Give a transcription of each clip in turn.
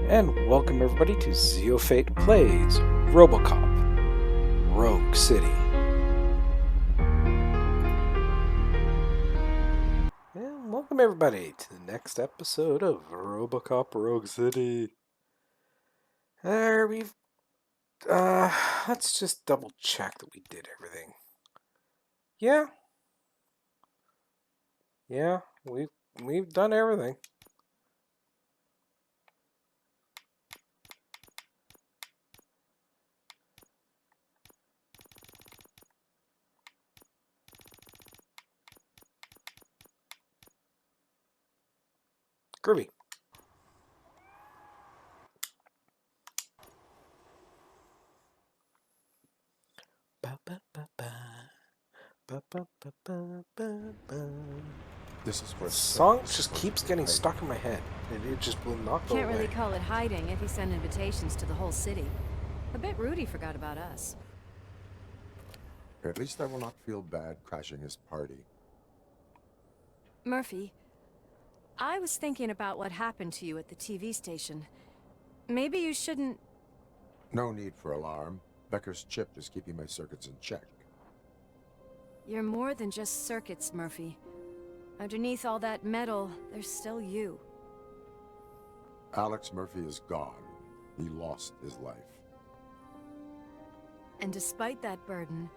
And welcome everybody to Zeofate Plays Robocop Rogue City. And welcome everybody to the next episode of Robocop Rogue City. Let's just double check that we did everything. Yeah, we've done everything. Groovy. This is where the song just keeps getting stuck in my head. It just will not go Can't away. really call it hiding if he sent invitations to the whole city. A bit Rudy forgot about us. At least I will not feel bad crashing his party. Murphy, I was thinking about what happened to you at the TV station. Maybe you shouldn't... No need for alarm. Becker's chip is keeping my circuits in check. You're more than just circuits, Murphy. Underneath all that metal, there's still you. Alex Murphy is gone. He lost his life. And despite that burden,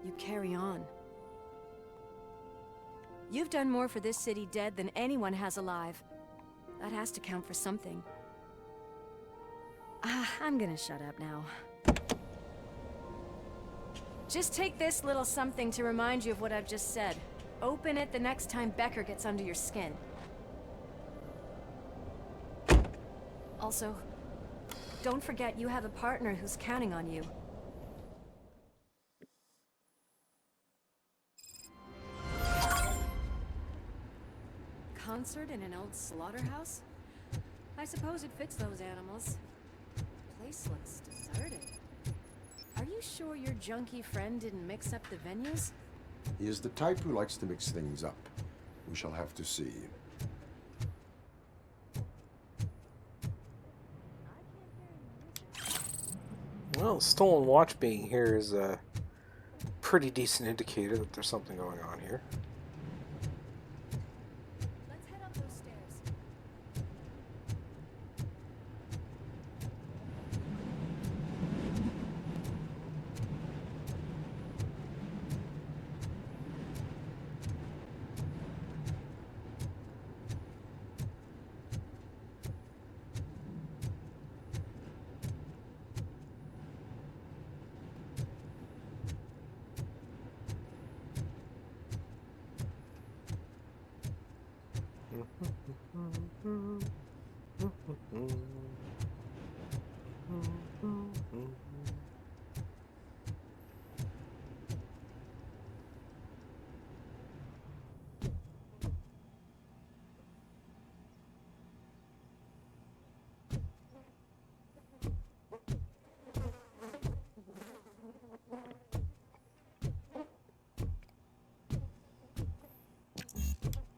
you carry on. You've done more for this city dead than anyone has alive. That has to count for something. I'm gonna shut up now. Just take this little something to remind you of what I've just said. Open it the next time Becker gets under your skin. Also, don't forget you have a partner who's counting on you. Concert in an old slaughterhouse? I suppose it fits those animals. Place looks deserted. Are you sure your junkie friend didn't mix up the venues? He is the type who likes to mix things up. We shall have to see. Well, stolen watch being here is a pretty decent indicator that there's something going on here. Let's head up those stairs.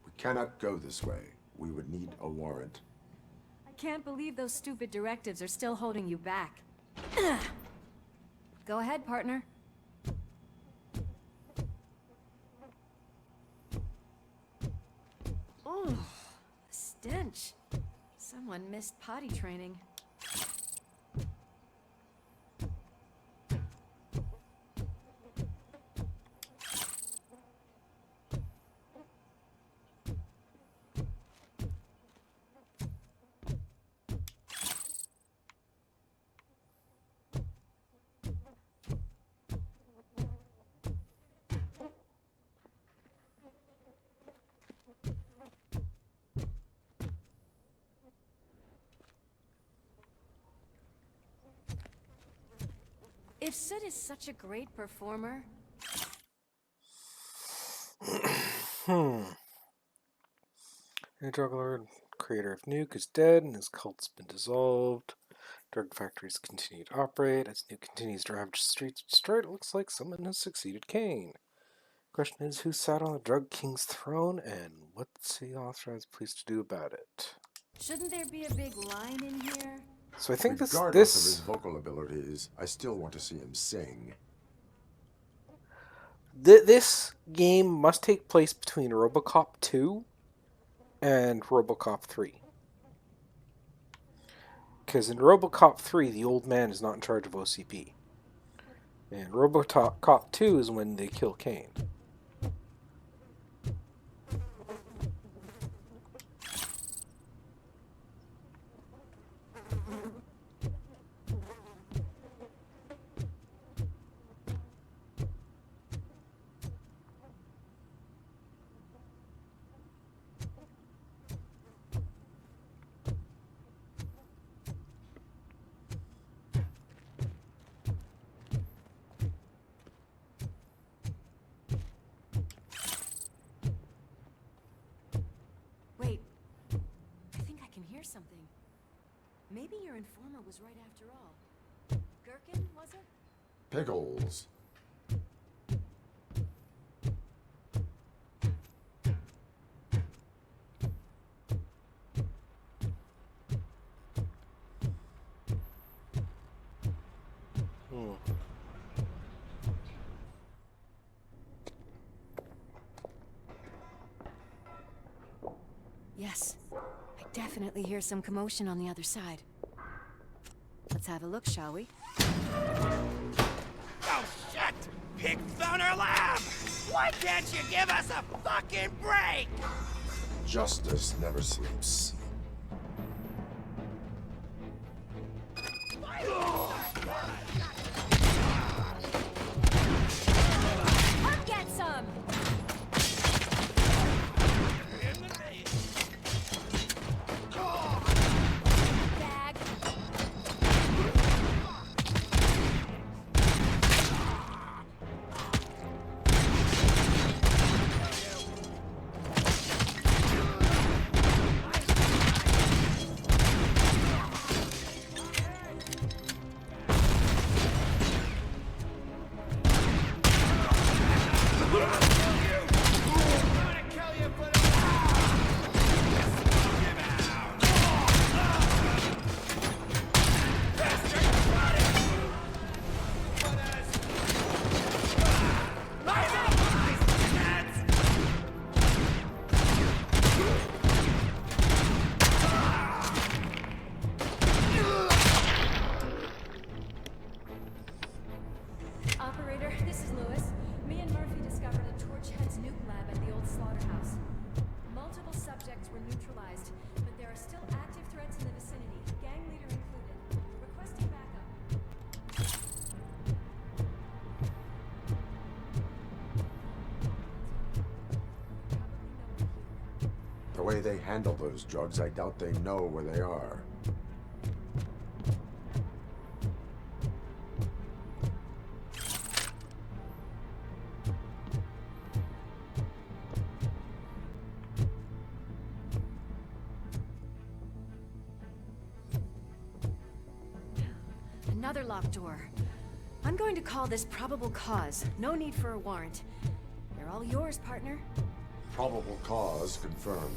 We cannot go this way. We would need a warrant. I can't believe those stupid directives are still holding you back. Go ahead, partner. Oh, stench. Someone missed potty training. If Sid is such a great performer... The drug lord, creator of Nuke, is dead and his cult's been dissolved. Drug factories continue to operate. As Nuke continues to ravage streets destroyed, it looks like someone has succeeded Kane. Question is, who sat on the drug king's throne and what's he authorized police to do about it? Shouldn't there be a big line in here? So I think Regardless of his vocal abilities, I still want to see him sing. This game must take place between Robocop 2 and Robocop 3. Because in Robocop 3, the old man is not in charge of OCP. And Robocop 2 is when they kill Kane. Wait. I think I can hear something. Maybe your informer was right after all. Gherkin, was it? Pickles. Yes. I definitely hear some commotion on the other side. Let's have a look, shall we? Oh, shit! Pigs on our lab! Why can't you give us a fucking break? Justice never sleeps. Come get some! Bag. Operator, this is Lewis. Me and Murphy discovered a Torchhead's nuke lab at the old slaughterhouse. Multiple subjects were neutralized, but there are still active threats in the vicinity, gang leader included. Requesting backup. The way they handle those drugs, I doubt they know where they are. Another locked door. I'm going to call this probable cause. No need for a warrant. They're all yours, partner. Probable cause confirmed.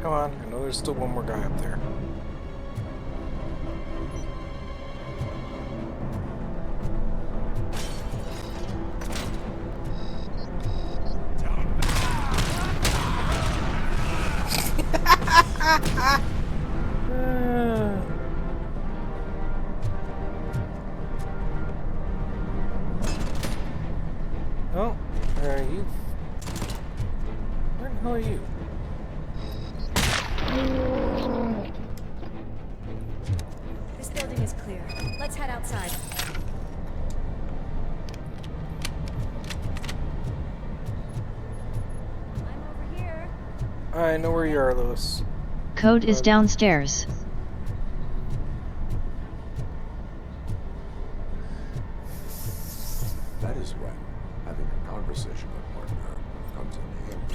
Come on, I know there's still one more guy up there. Oh, are you? Where the hell are you? This building is clear. Let's head outside. I'm over here. I know where you are, Lewis. Code is downstairs. That is when having a conversational partner comes in handy.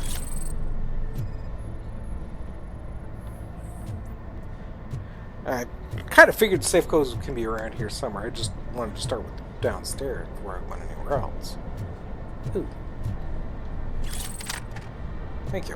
I kind of figured safe codes can be around here somewhere. I just wanted to start with downstairs before I went anywhere else. Ooh. Thank you.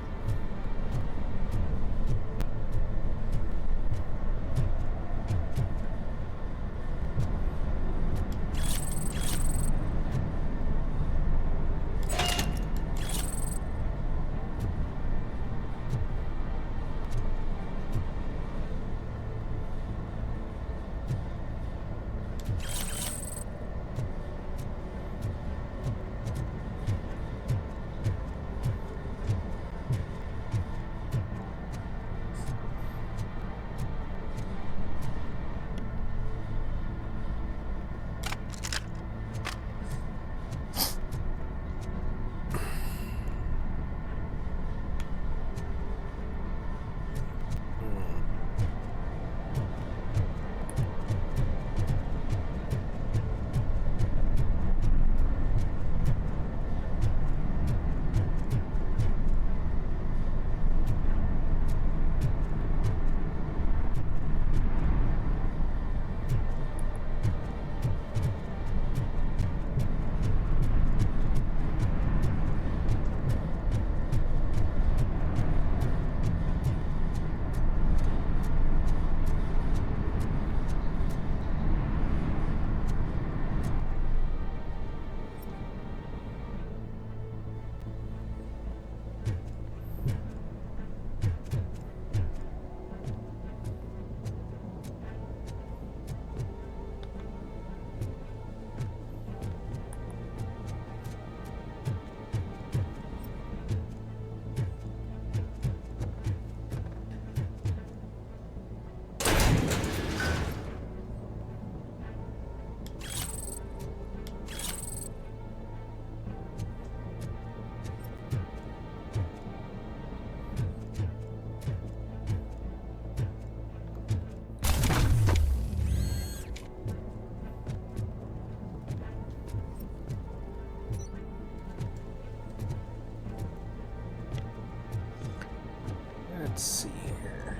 Let's see here.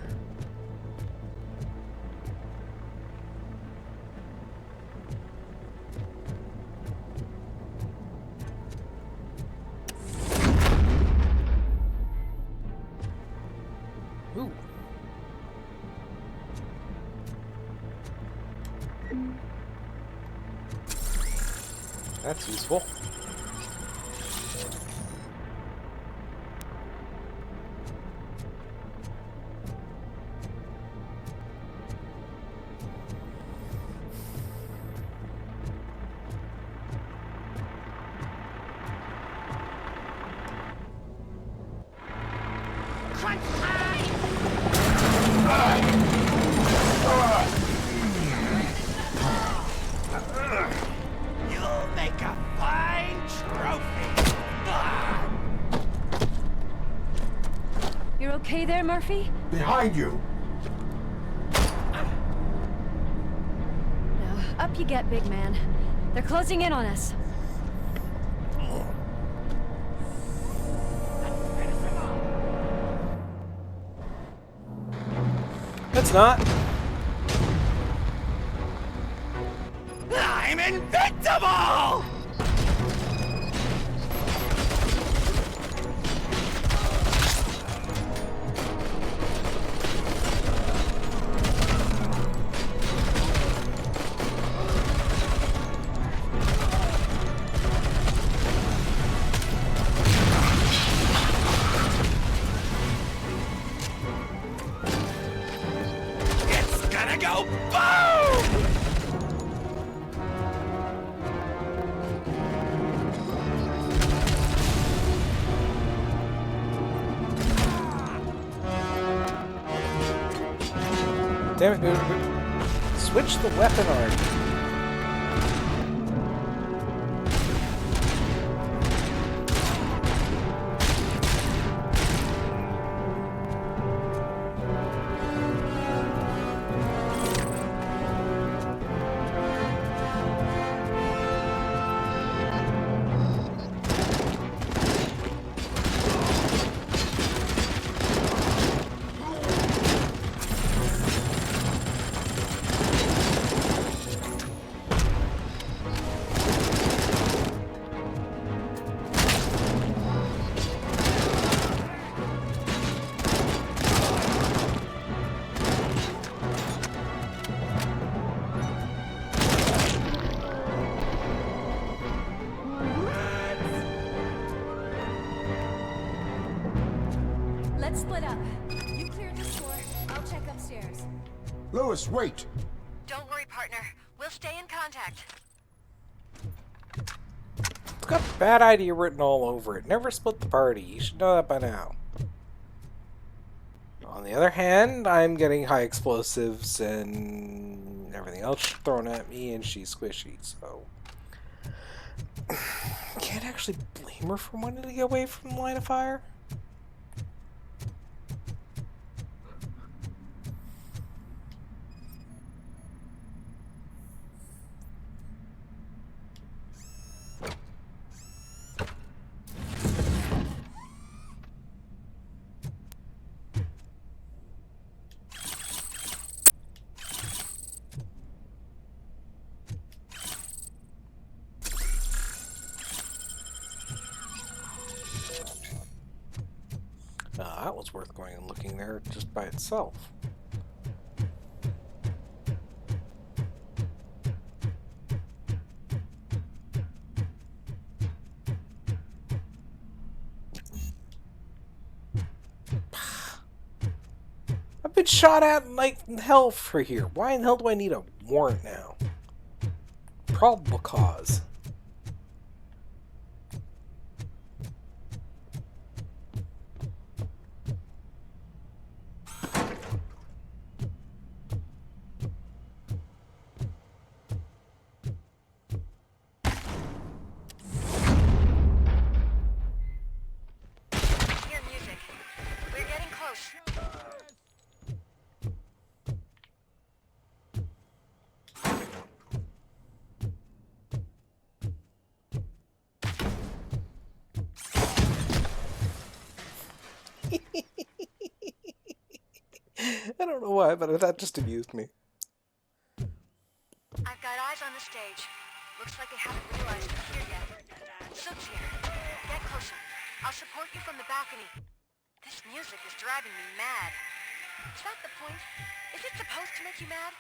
Ooh. That's useful. Crunch time! You'll make a fine trophy. You're okay there, Murphy? Behind you! No. Up you get, big man. They're closing in on us. It's not. I'm invincible! Boom! Damn it, dude. Switch the weapon already. Let's split up. You clear this floor, I'll check upstairs. Lewis, wait! Don't worry, partner. We'll stay in contact. It's got bad idea written all over it. Never split the party. You should know that by now. On the other hand, I'm getting high explosives and everything else thrown at me, and she's squishy, so... Can't actually blame her for wanting to get away from the line of fire. That was worth going and looking there just by itself. I've been shot at like hell for here. Why in the hell do I need a warrant now? Probable cause. Hear music. We're getting close. I don't know why, but that just amused me. I've got eyes on the stage. Looks like they haven't realized we're here yet. Soup's here. Get closer. I'll support you from the balcony. This music is driving me mad. Is that the point? Is it supposed to make you mad?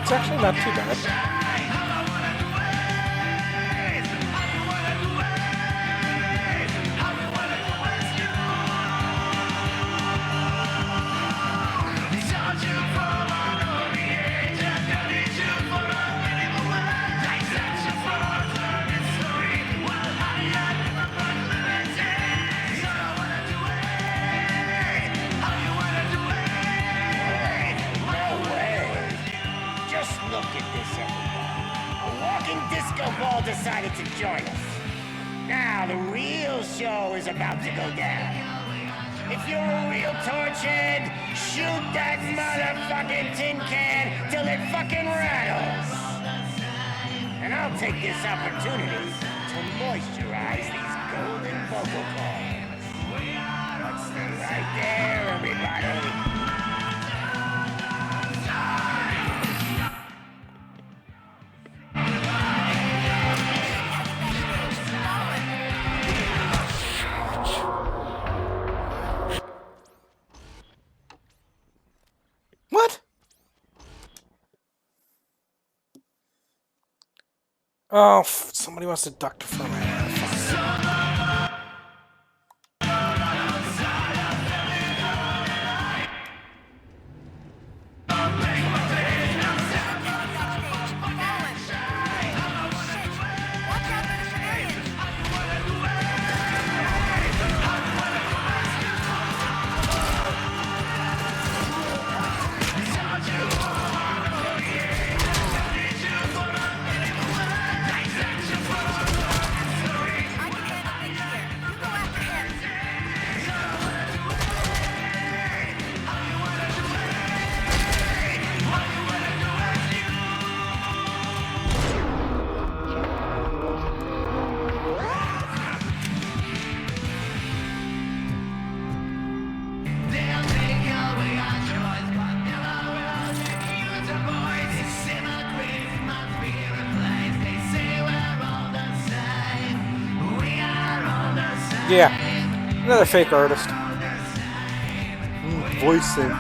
It's actually not too bad. Just look at this, everybody. A walking disco ball decided to join us. Now the real show is about to go down. If you're a real torchhead, shoot that motherfucking tin can till it fucking rattles. And I'll take this opportunity to to moisturize these golden vocal cords. Let's stay right there, everybody. What? Oh, somebody wants to duck from my fire. Yeah, another fake artist. Voice sync.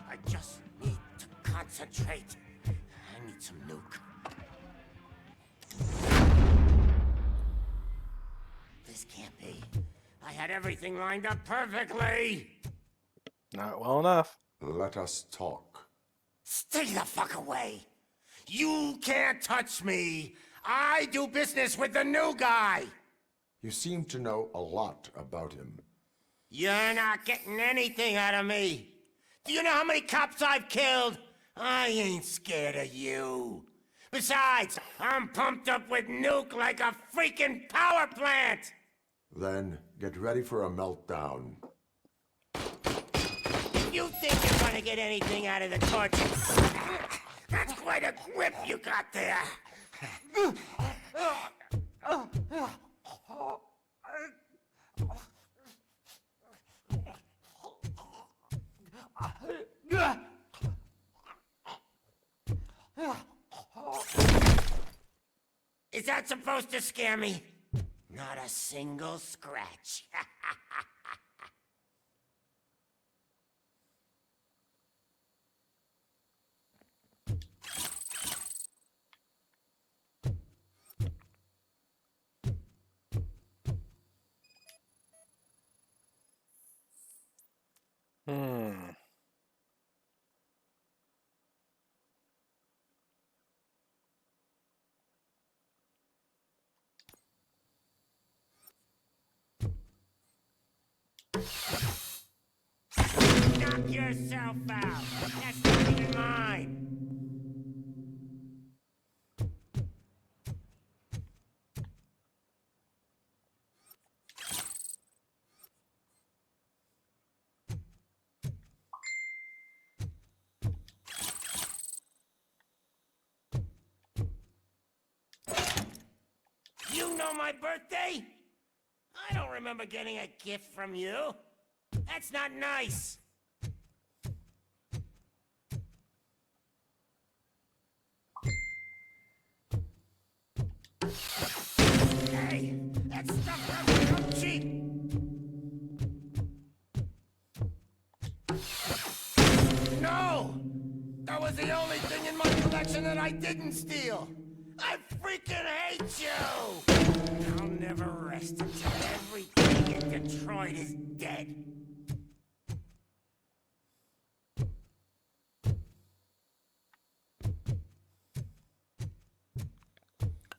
I just need to concentrate. I need some nuke. This can't be. I had everything lined up perfectly. Not well enough. Let us talk. Stay the fuck away. You can't touch me. I do business with the new guy. You seem to know a lot about him. You're not getting anything out of me. Do you know how many cops I've killed? I ain't scared of you. Besides, I'm pumped up with nuke like a freaking power plant. Then get ready for a meltdown. If you think you're gonna get anything out of the torch, that's quite a grip you got there. Is that supposed to scare me? Not a single scratch. Knock yourself out. That's not even mine. You know my birthday? I don't remember getting a gift from you. That's not nice. Hey, that stuff rubbed me up cheap. No! That was the only thing in my collection that I didn't steal. I freaking hate you! I'll never rest until everything in Detroit is dead.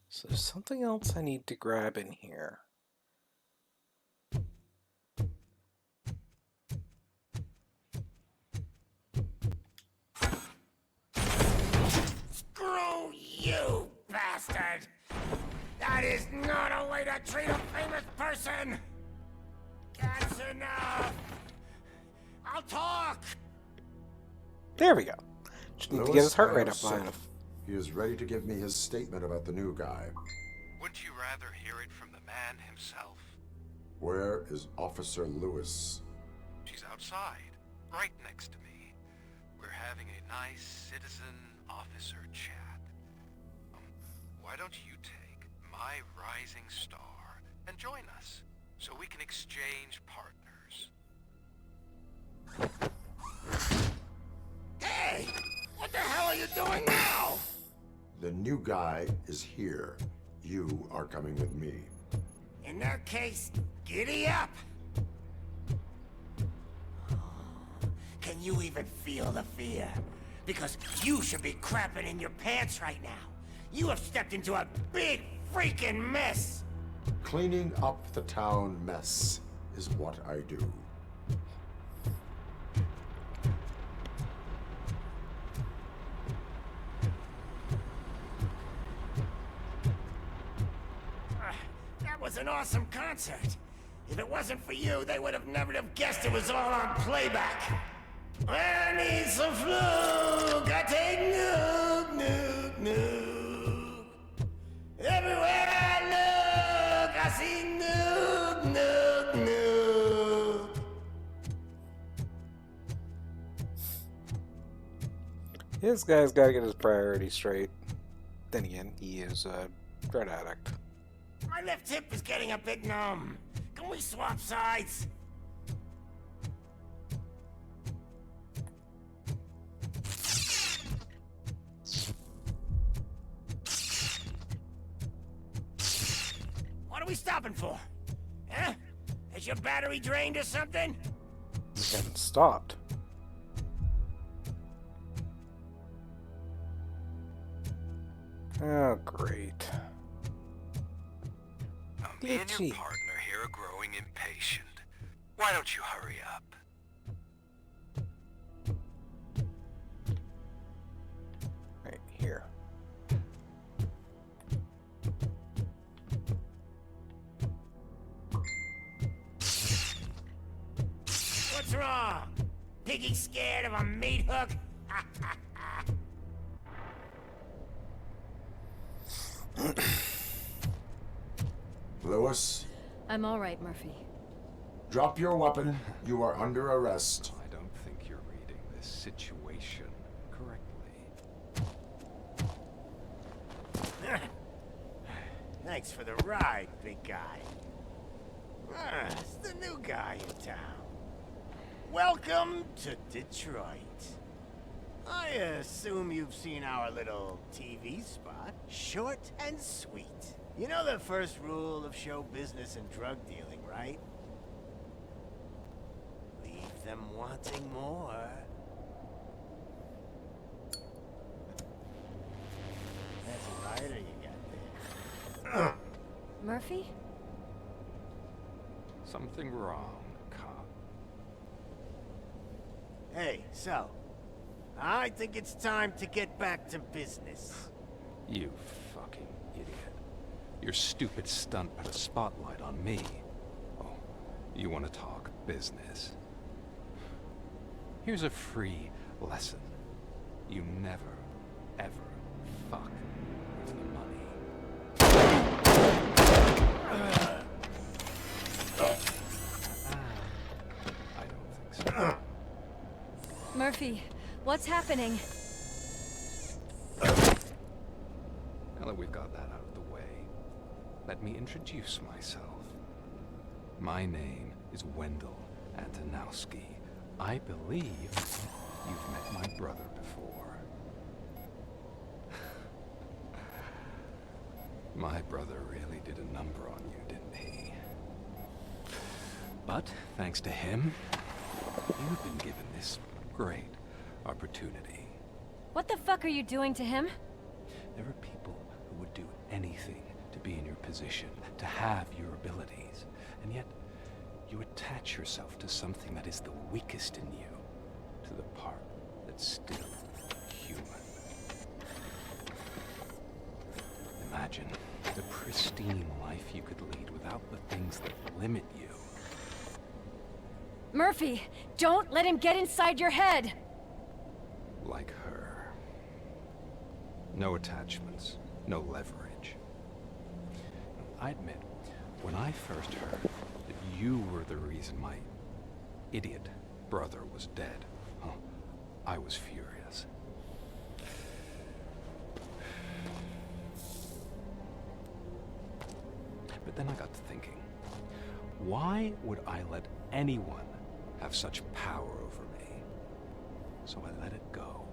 So there's something else I need to grab in here. Screw you, bastard! That is not a way to treat a famous person! That's enough! I'll talk! There we go. Just need to get his heart rate up high enough. He is ready to give me his statement about the new guy. Wouldn't you rather hear it from the man himself? Where is Officer Lewis? She's outside, right next to me. We're having a nice citizen-officer chat. Why don't you take my rising star and join us, so we can exchange partners? Hey! What the hell are you doing now? The new guy is here. You are coming with me. In that case, giddy up! Can you even feel the fear? Because you should be crapping in your pants right now. You have stepped into a big freaking mess! Cleaning up the town mess is what I do. That was an awesome concert. If it wasn't for you, they would have never have guessed it was all on playback. I need some fluke. I take nuke, nuke, nuke. Everywhere I look, I see nuke, nuke, nuke. This guy's got to get his priorities straight. Then again, he is a drug addict. My left hip is getting a bit numb. Can we swap sides? What are we stopping for? Huh? Is your battery drained or something? He haven't stopped. Oh, great. Me and your partner here are growing impatient. Why don't you hurry up? Right here. What's wrong? Piggy scared of a meat hook? Lewis, I'm all right, Murphy. drop your weapon. You are under arrest. I don't think you're reading this situation correctly. Thanks for the ride, big guy. It's the new guy in town. Welcome to Detroit. I assume you've seen our little TV spot. Short and sweet. You know the first rule of show business and drug dealing, right? Leave them wanting more. That's a lighter you got there. Murphy? Something wrong, cop. Hey, so, I think it's time to get back to business. You fucking idiot. Your stupid stunt put a spotlight on me. Oh, you want to talk business? Here's a free lesson. You never, ever fuck with the money. Murphy, what's happening? Now that we've got that out of the way, let me introduce myself. My name is Wendell Antonowski. I believe you've met my brother before. My brother really did a number on you, didn't he? But thanks to him, you've been given this great opportunity. What the fuck are you doing to him? There are people who would do anything to be in your position, to have your abilities, and yet you attach yourself to something that is the weakest in you, to the part that's still human. Imagine the pristine life you could lead without the things that limit you. Murphy, don't let him get inside your head! Like her. No attachments, no leverage. I admit, when I first heard that you were the reason my idiot brother was dead, I was furious. But then I got to thinking, why would I let anyone have such power over me? So I let it go.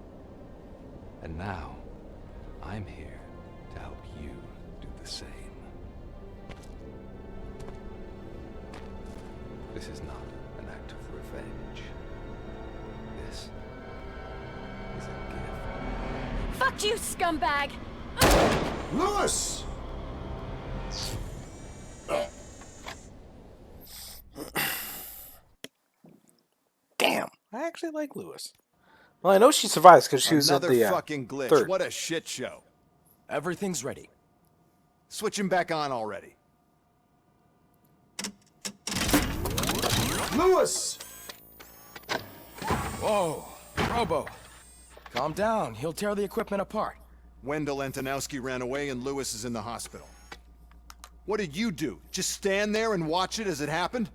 And now, I'm here to help you do the same. This is not an act of revenge. This is a gift. Fuck you, scumbag! Lewis! Damn. I actually like Lewis. Well, I know she survives because she was at Another the fucking glitch. third. What a shit show. Everything's ready. Switch him back on already. Lewis! Whoa, Robo. Calm down. He'll tear the equipment apart. Wendell Antonowski ran away and Lewis is in the hospital. What did you do? Just stand there and watch it as it happened?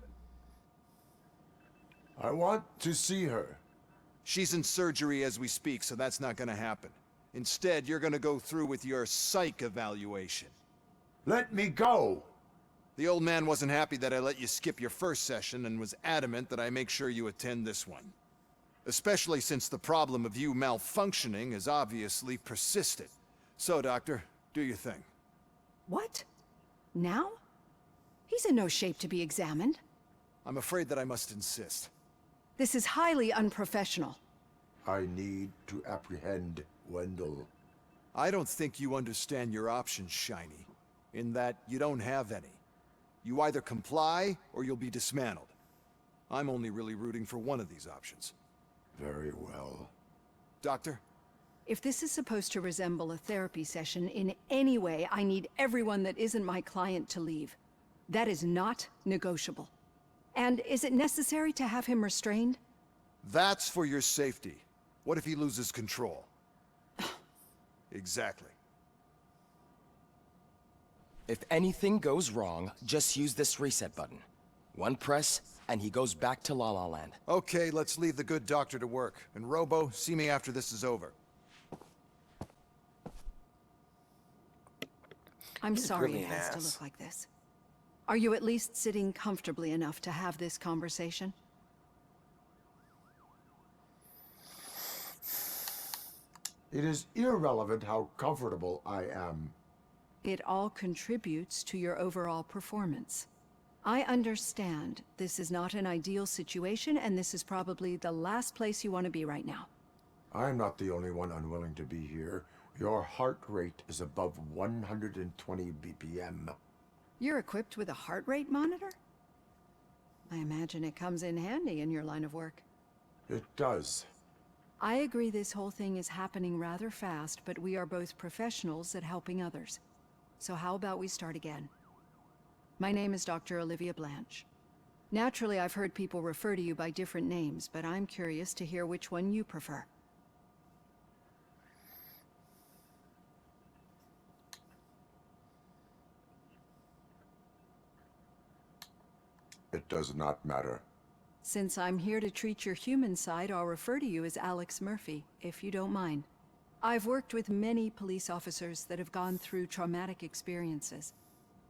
I want to see her. She's in surgery as we speak, so that's not gonna happen. Instead, you're gonna go through with your psych evaluation. Let me go! The old man wasn't happy that I let you skip your first session and was adamant that I make sure you attend this one. Especially since the problem of you malfunctioning has obviously persisted. So, Doctor, do your thing. What? Now? He's in no shape to be examined. I'm afraid that I must insist. This is highly unprofessional. I need to apprehend Wendell. I don't think you understand your options, Shiny. In that you don't have any. You either comply or you'll be dismantled. I'm only really rooting for one of these options. Very well. Doctor? If this is supposed to resemble a therapy session in any way, I need everyone that isn't my client to leave. That is not negotiable. And is it necessary to have him restrained? That's for your safety. What if he loses control? Exactly. If anything goes wrong, just use this reset button. One press, and he goes back to La La Land. Okay, let's leave the good doctor to work. And Robo, see me after this is over. I'm sorry really it has to ass. look like this. Are you at least sitting comfortably enough to have this conversation? It is irrelevant how comfortable I am. It all contributes to your overall performance. I understand this is not an ideal situation, and this is probably the last place you want to be right now. I'm not the only one unwilling to be here. Your heart rate is above 120 BPM. You're equipped with a heart rate monitor? I imagine it comes in handy in your line of work. It does. I agree this whole thing is happening rather fast, but we are both professionals at helping others. So how about we start again? My name is Dr. Olivia Blanche. Naturally, I've heard people refer to you by different names, but I'm curious to hear which one you prefer. It does not matter. Since I'm here to treat your human side, I'll refer to you as Alex Murphy, if you don't mind. I've worked with many police officers that have gone through traumatic experiences,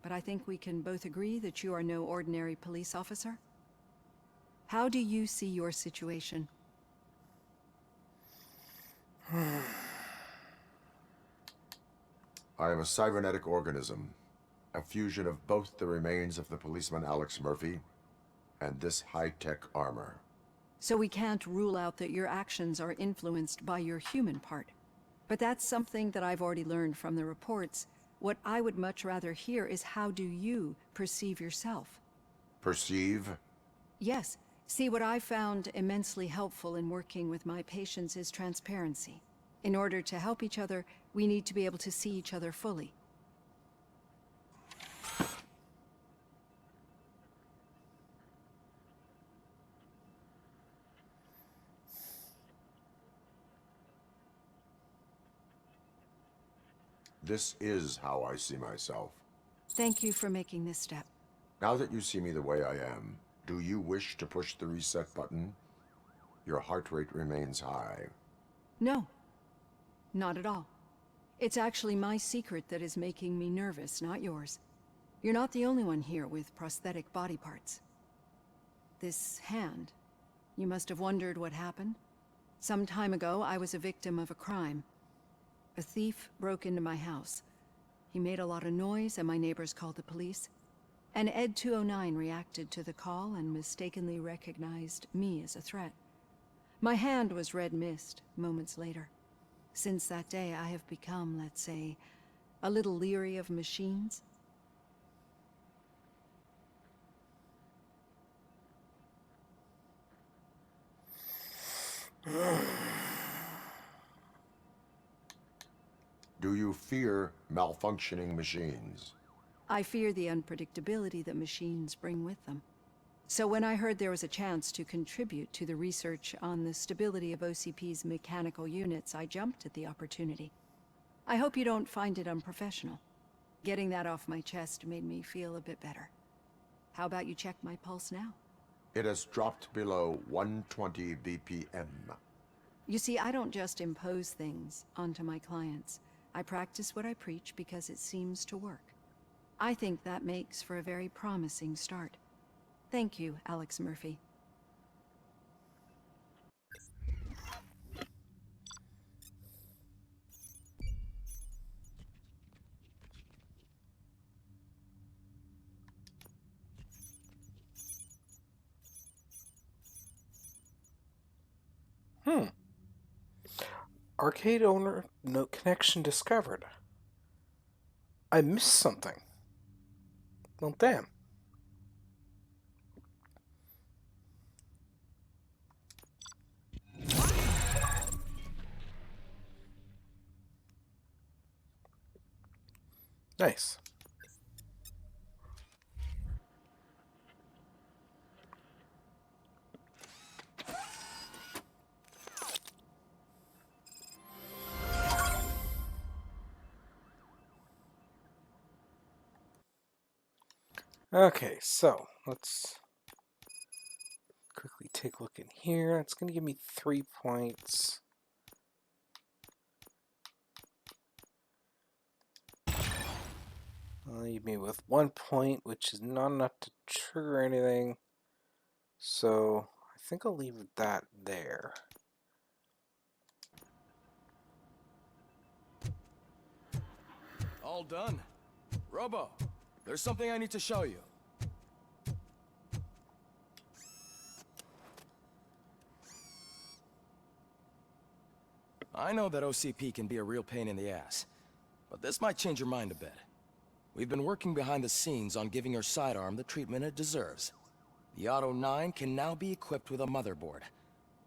but I think we can both agree that you are no ordinary police officer. How do you see your situation? I am a cybernetic organism, a fusion of both the remains of the policeman Alex Murphy and this high-tech armor. So we can't rule out that your actions are influenced by your human part. But that's something that I've already learned from the reports. What I would much rather hear is how do you perceive yourself? Perceive? Yes. See, what I found immensely helpful in working with my patients is transparency. In order to help each other, we need to be able to see each other fully. This is how I see myself. Thank you for making this step. Now that you see me the way I am, do you wish to push the reset button? Your heart rate remains high. No, not at all. It's actually my secret that is making me nervous, not yours. You're not the only one here with prosthetic body parts. This hand, you must have wondered what happened. Some time ago, I was a victim of a crime. A thief broke into my house. He made a lot of noise and my neighbors called the police. And Ed 209 reacted to the call and mistakenly recognized me as a threat. My hand was red mist moments later. Since that day, I have become, let's say, a little leery of machines. Do you fear malfunctioning machines? I fear the unpredictability that machines bring with them. So when I heard there was a chance to contribute to the research on the stability of OCP's mechanical units, I jumped at the opportunity. I hope you don't find it unprofessional. Getting that off my chest made me feel a bit better. How about you check my pulse now? It has dropped below 120 BPM. You see, I don't just impose things onto my clients. I practice what I preach because it seems to work. I think that makes for a very promising start. Thank you, Alex Murphy. Arcade owner, no connection discovered. I missed something. Well, damn. Nice. Okay, so let's quickly take a look in here. It's going to give me 3 points. Leave me with 1 point, which is not enough to trigger anything. So I think I'll leave that there. All done. Robo, there's something I need to show you. I know that OCP can be a real pain in the ass, but this might change your mind a bit. We've been working behind the scenes on giving your sidearm the treatment it deserves. The Auto 9 can now be equipped with a motherboard.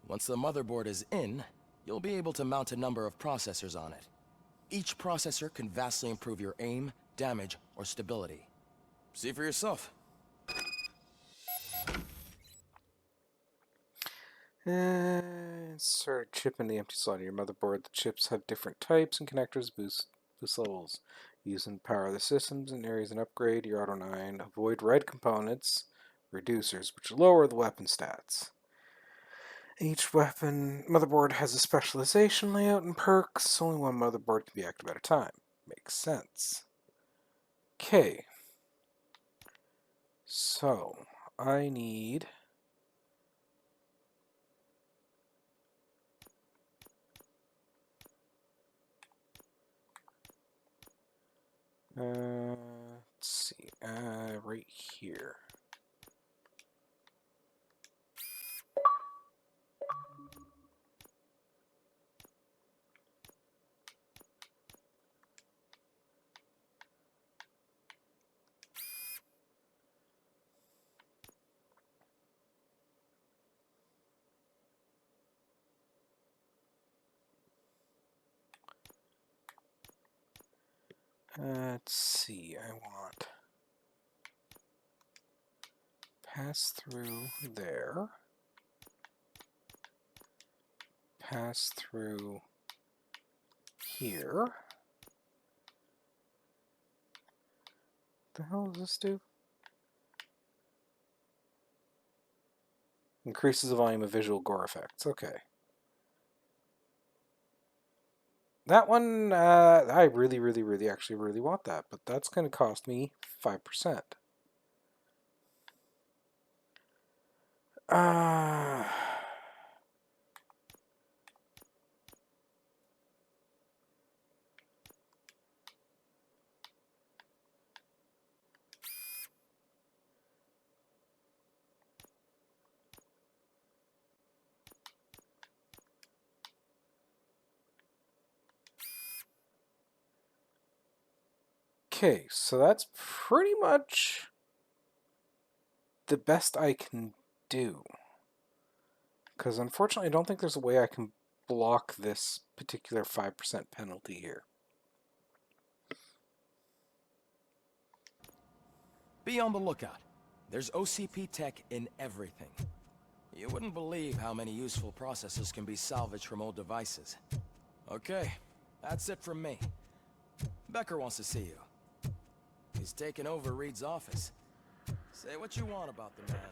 Once the motherboard is in, you'll be able to mount a number of processors on it. Each processor can vastly improve your aim, damage, or stability. See for yourself. Insert a chip in the empty slot of your motherboard. The chips have different types and connectors boost levels. Use and power the systems in areas and upgrade your Auto 9. Avoid red components. reducers, which lower the weapon stats. Each weapon motherboard has a specialization layout and perks. Only one motherboard can be active at a time. Makes sense. Okay. So, I need... let's see, right here. Let's see, I want pass through there, pass through here. What the hell does this do? Increases the volume of visual gore effects. Okay. That one, I really actually want that, but that's going to cost me 5%. Okay, so that's pretty much the best I can do. Because unfortunately, I don't think there's a way I can block this particular 5% penalty here. Be on the lookout. There's OCP tech in everything. You wouldn't believe how many useful processors can be salvaged from old devices. Okay, that's it from me. Becker wants to see you. He's taken over Reed's office. Say what you want about the man.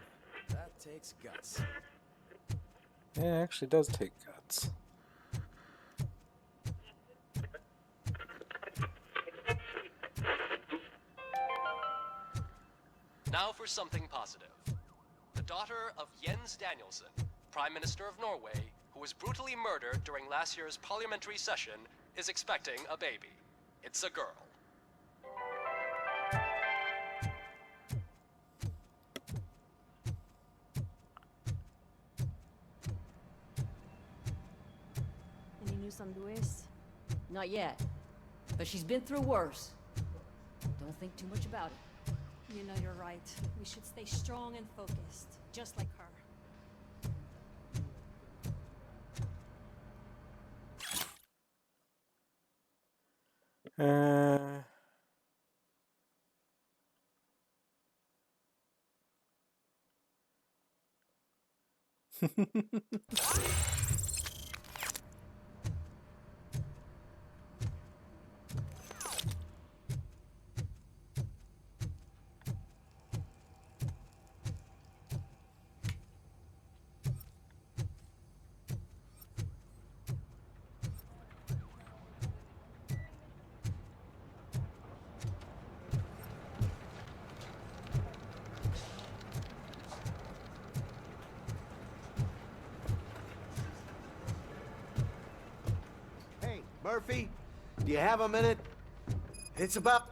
That takes guts. Yeah, it actually does take guts. Now for something positive. The daughter of Jens Danielson, Prime Minister of Norway, who was brutally murdered during last year's parliamentary session, is expecting a baby. It's a girl. Any news on Luis? Not yet, but she's been through worse. Don't think too much about it. You know you're right. We should stay strong and focused, just like her. Hey, Murphy, do you have a minute? It's about...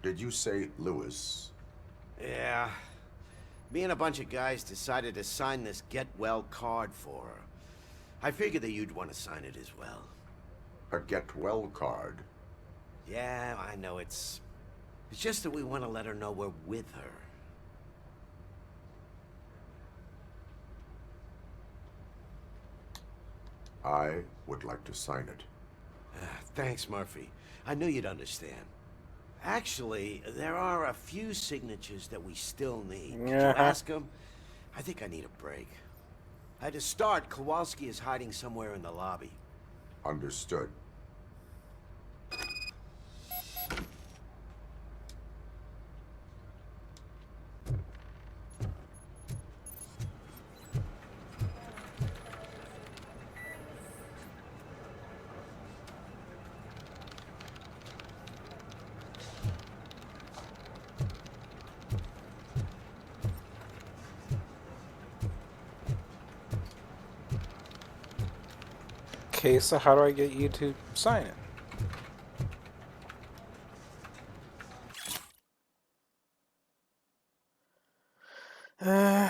Did you say Lewis? Yeah. Me and a bunch of guys decided to sign this get well card for her. I figured that you'd want to sign it as well. A get well card? Yeah, I know it's just that we want to let her know we're with her. I would like to sign it. Thanks, Murphy. I knew you'd understand. Actually, there are a few signatures that we still need. Could you ask them? I think I need a break. To start, Kowalski is hiding somewhere in the lobby. Understood. Okay, so how do I get you to sign it? Uh...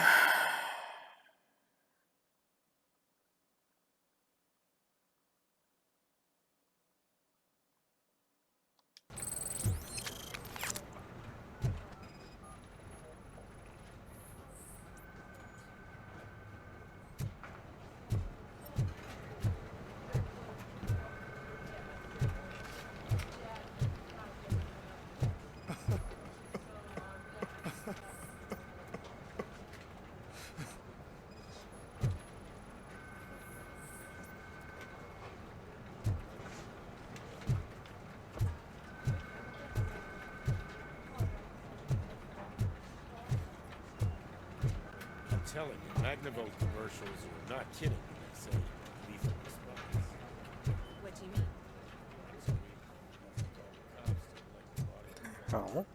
I'm telling you, Magnavolt commercials are not kidding when they say lethal response. What do you mean? Oh.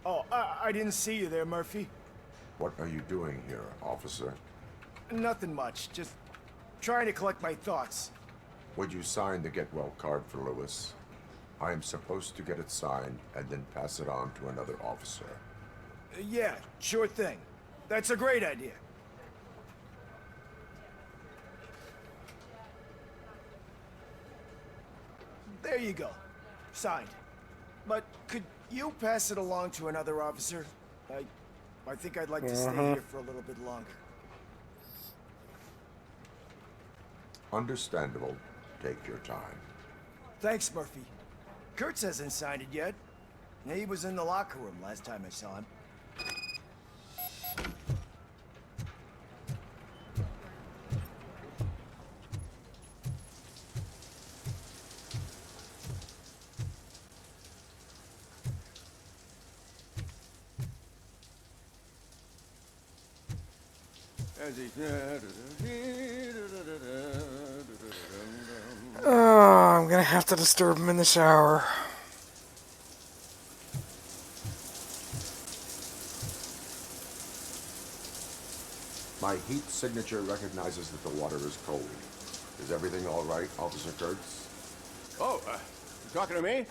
Oh, I didn't see you there, Murphy. What are you doing here, officer? Nothing much. Just trying to collect my thoughts. Would you sign the get well card for Lewis? I am supposed to get it signed and then pass it on to another officer. Yeah, sure thing. That's a great idea. There you go. Signed. But could you pass it along to another officer? I think I'd like to stay here for a little bit longer. Understandable. Take your time. Thanks, Murphy. Kurtz hasn't signed it yet. He was in the locker room last time I saw him. Oh, I'm gonna have to disturb him in the shower. My heat signature recognizes that the water is cold. Is everything all right, Officer Kurtz? Oh, you talking to me?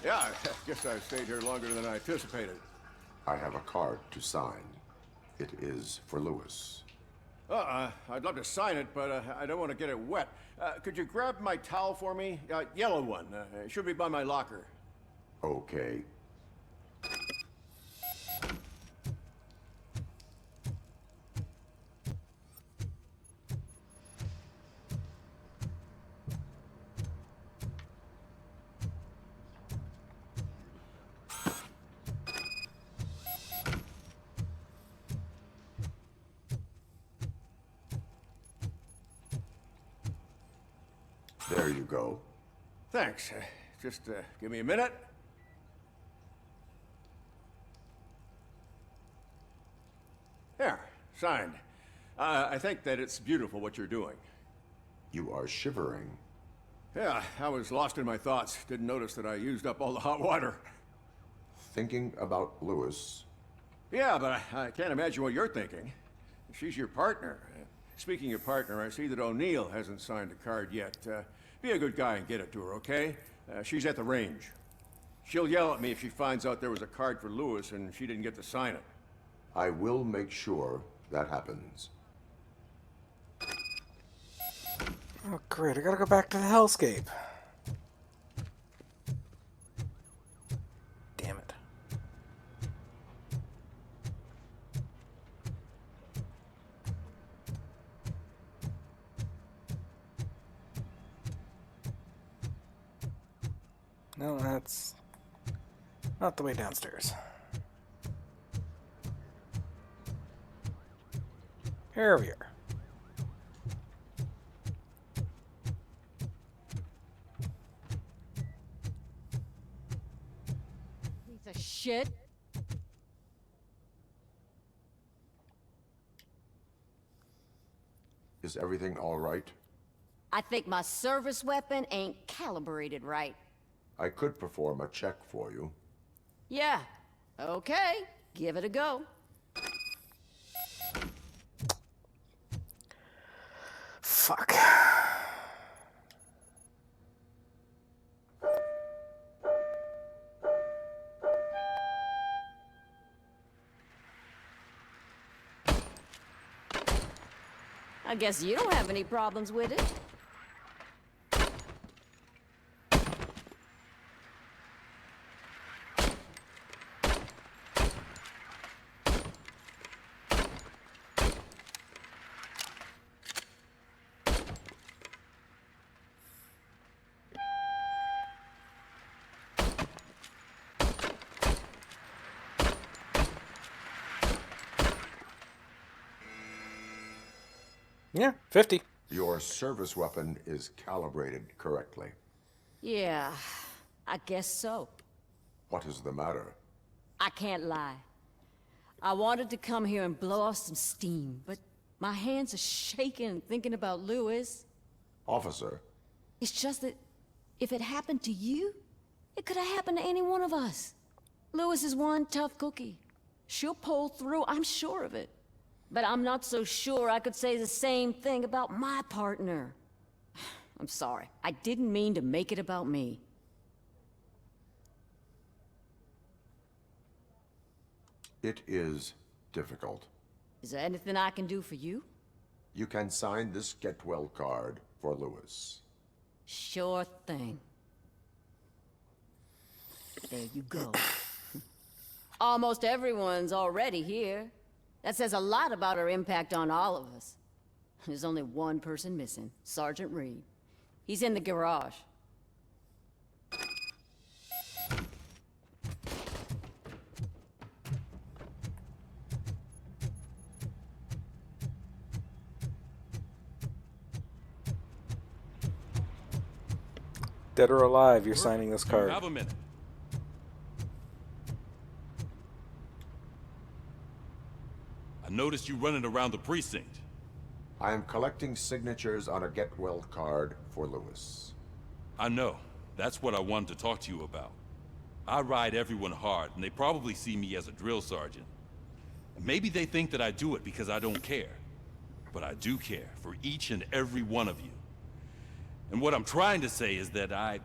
Yeah, I guess I stayed here longer than I anticipated. I have a card to sign. It is for Lewis. I'd love to sign it, but I don't want to get it wet. Could you grab my towel for me? Yellow one. It should be by my locker. Okay. There you go. Thanks. Just give me a minute. There, signed. I think that it's beautiful what you're doing. You are shivering. Yeah, I was lost in my thoughts. Didn't notice that I used up all the hot water. Thinking about Lewis? Yeah, but I can't imagine what you're thinking. She's your partner. Speaking of partner, I see that O'Neill hasn't signed a card yet. Be a good guy and get it to her, okay? She's at the range. She'll yell at me if she finds out there was a card for Lewis and she didn't get to sign it. I will make sure that happens. Oh, great. I gotta go back to the hellscape. Damn it. No, that's not the way downstairs. Here we are. Piece of shit. Is everything all right? I think my service weapon ain't calibrated right. I could perform a check for you. Yeah. Okay. Give it a go. Fuck. I guess you don't have any problems with it. Yeah, 50. Your service weapon is calibrated correctly. Yeah, I guess so. What is the matter? I can't lie. I wanted to come here and blow off some steam, but my hands are shaking thinking about Lewis. Officer. It's just that if it happened to you, it could have happened to any one of us. Lewis is one tough cookie. She'll pull through, I'm sure of it. But I'm not so sure I could say the same thing about my partner. I'm sorry. I didn't mean to make it about me. It is difficult. Is there anything I can do for you? You can sign this get well card for Lewis. Sure thing. There you go. Almost everyone's already here. That says a lot about her impact on all of us. There's only one person missing, Sergeant Reed. He's in the garage. Dead or alive, you're signing this card. Have a minute. I noticed you running around the precinct. I am collecting signatures on a get well card for Lewis. I know. That's what I wanted to talk to you about. I ride everyone hard, and they probably see me as a drill sergeant. Maybe they think that I do it because I don't care. But I do care for each and every one of you. And what I'm trying to say is that I'd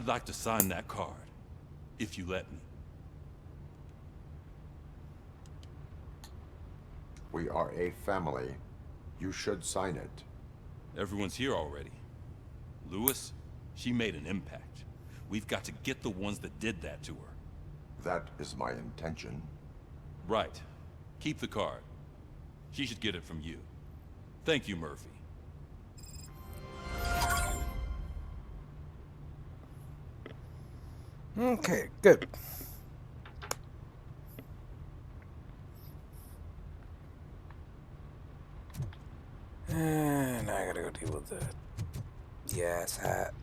like to sign that card, if you let me. We are a family. You should sign it. Everyone's here already. Lewis, she made an impact. We've got to get the ones that did that to her. That is my intention. Right. Keep the card. She should get it from you. Thank you, Murphy. Okay, good. And now I gotta go deal with the ass hat.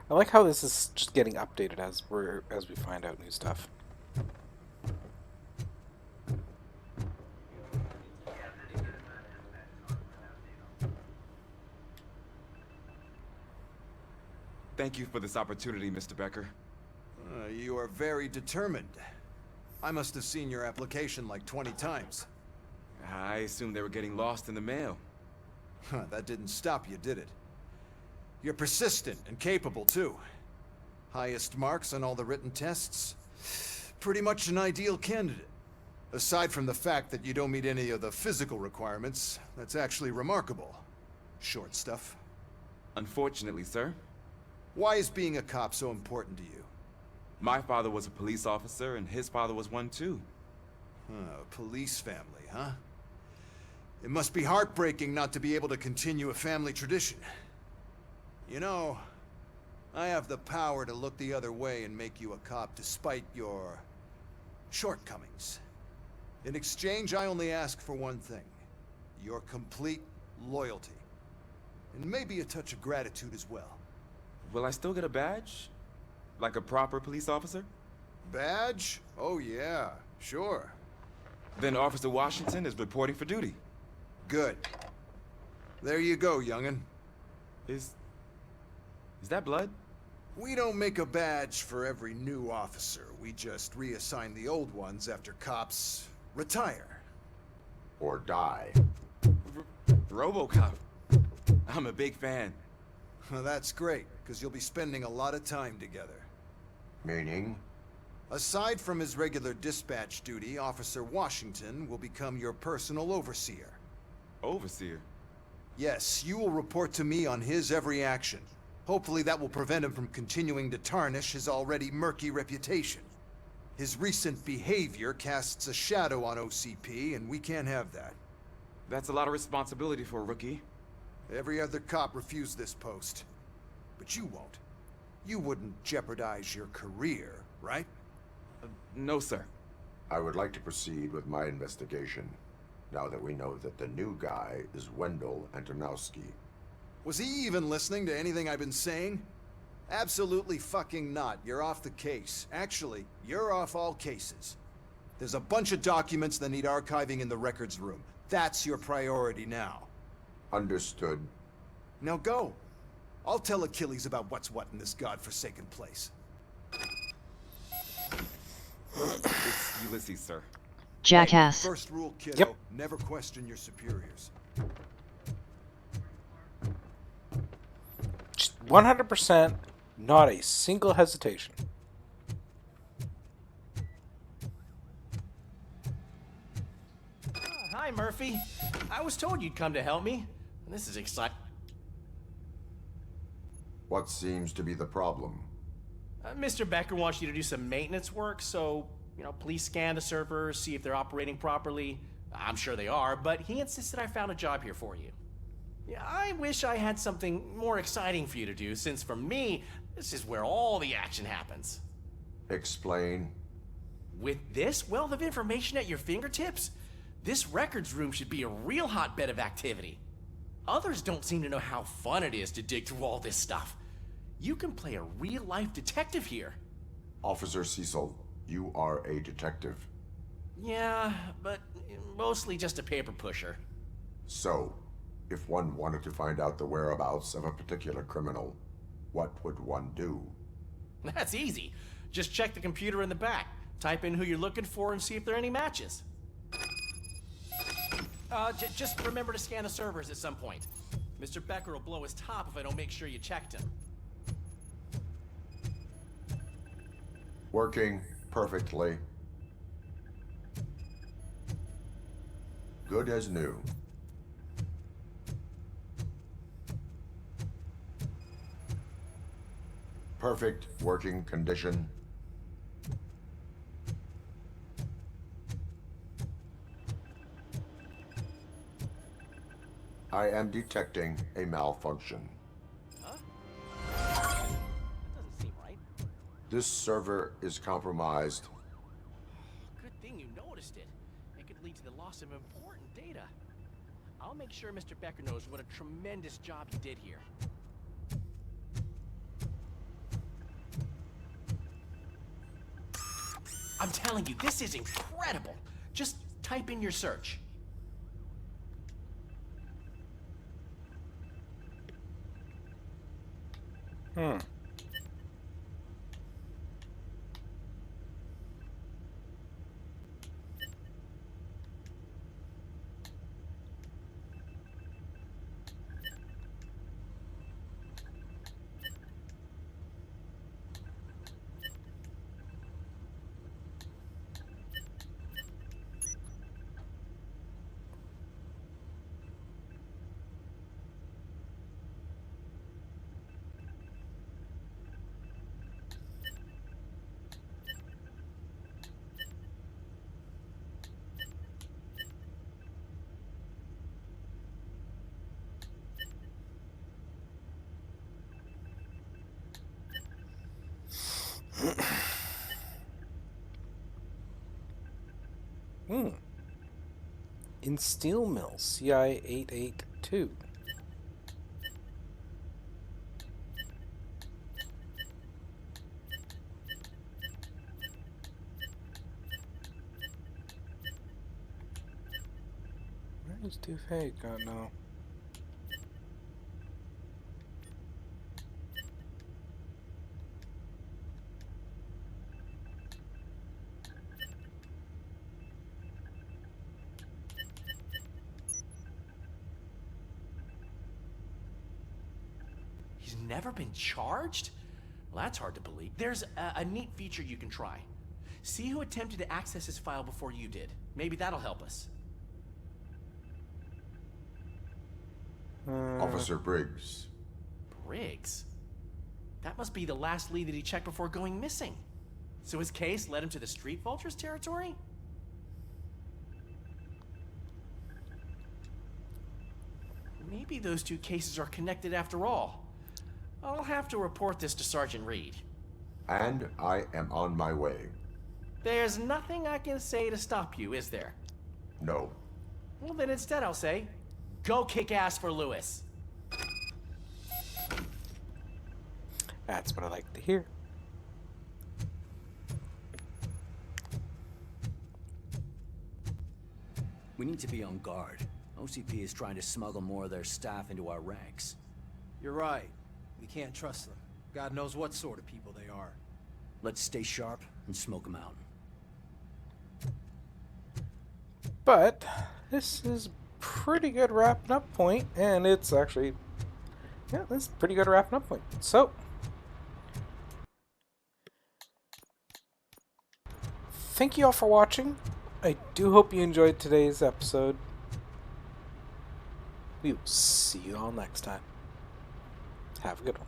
I like how this is just getting updated as we find out new stuff. Thank you for this opportunity, Mr. Becker. You are very determined. I must have seen your application like 20 times. I assumed they were getting lost in the mail. That didn't stop you, did it? You're persistent and capable, too. Highest marks on all the written tests. Pretty much an ideal candidate. Aside from the fact that you don't meet any of the physical requirements, that's actually remarkable. Short stuff. Unfortunately, sir. Why is being a cop so important to you? My father was a police officer, and his father was one, too. Police family, huh? It must be heartbreaking not to be able to continue a family tradition. You know, I have the power to look the other way and make you a cop despite your shortcomings. In exchange, I only ask for one thing. Your complete loyalty. And maybe a touch of gratitude as well. Will I still get a badge? Like a proper police officer? Badge? Oh yeah, sure. Then Officer Washington is reporting for duty. Good. There you go, young'un. Is that blood? We don't make a badge for every new officer. We just reassign the old ones after cops retire. Or die. Robocop. I'm a big fan. Well, that's great, because you'll be spending a lot of time together. Meaning? Aside from his regular dispatch duty, Officer Washington will become your personal overseer. Overseer? Yes, you will report to me on his every action. Hopefully that will prevent him from continuing to tarnish his already murky reputation. His recent behavior casts a shadow on OCP, and we can't have that. That's a lot of responsibility for a rookie. Every other cop refused this post. But you won't. You wouldn't jeopardize your career, right? No, sir. I would like to proceed with my investigation, now that we know that the new guy is Wendell Antonowski. Was he even listening to anything I've been saying? Absolutely fucking not. You're off the case. Actually, you're off all cases. There's a bunch of documents that need archiving in the records room. That's your priority now. Understood. Now go. I'll tell Achilles about what's what in this godforsaken place. It's Ulysses, sir. Jackass. Hey, first rule, kiddo. Yep. Never question your superiors. 100%, not a single hesitation. Hi, Murphy. I was told you'd come to help me. This is exciting. What seems to be the problem? Mr. Becker wants you to do some maintenance work, so, please scan the servers, see if they're operating properly. I'm sure they are, but he insisted I found a job here for you. Yeah, I wish I had something more exciting for you to do, since for me, this is where all the action happens. Explain. With this wealth of information at your fingertips, this records room should be a real hotbed of activity. Others don't seem to know how fun it is to dig through all this stuff. You can play a real-life detective here. Officer Cecil, you are a detective. Yeah, but mostly just a paper pusher. So, if one wanted to find out the whereabouts of a particular criminal, what would one do? That's easy. Just check the computer in the back, type in who you're looking for, and see if there are any matches. Just remember to scan the servers at some point. Mr. Becker will blow his top if I don't make sure you checked him. Working perfectly. Good as new. Perfect working condition. I am detecting a malfunction. Huh? That doesn't seem right. This server is compromised. Good thing you noticed it. It could lead to the loss of important data. I'll make sure Mr. Becker knows what a tremendous job you did here. I'm telling you, this is incredible. Just type in your search. In steel mill, CI 882. Where's Dufay gone now? He's never been charged? Well, that's hard to believe. There's a neat feature you can try. See who attempted to access his file before you did. Maybe that'll help us. Officer Briggs. Briggs? That must be the last lead that he checked before going missing. So his case led him to the Street Vultures territory? Maybe those two cases are connected after all. I'll have to report this to Sergeant Reed. And I am on my way. There's nothing I can say to stop you, is there? No. Well, then instead I'll say, go kick ass for Lewis. That's what I like to hear. We need to be on guard. OCP is trying to smuggle more of their staff into our ranks. You're right. We can't trust them. God knows what sort of people they are. Let's stay sharp and smoke them out. But this is pretty good wrapping up point, and it's actually, yeah, this is pretty good wrapping up point. So, thank you all for watching. I do hope you enjoyed today's episode. We will see you all next time. Have a good one.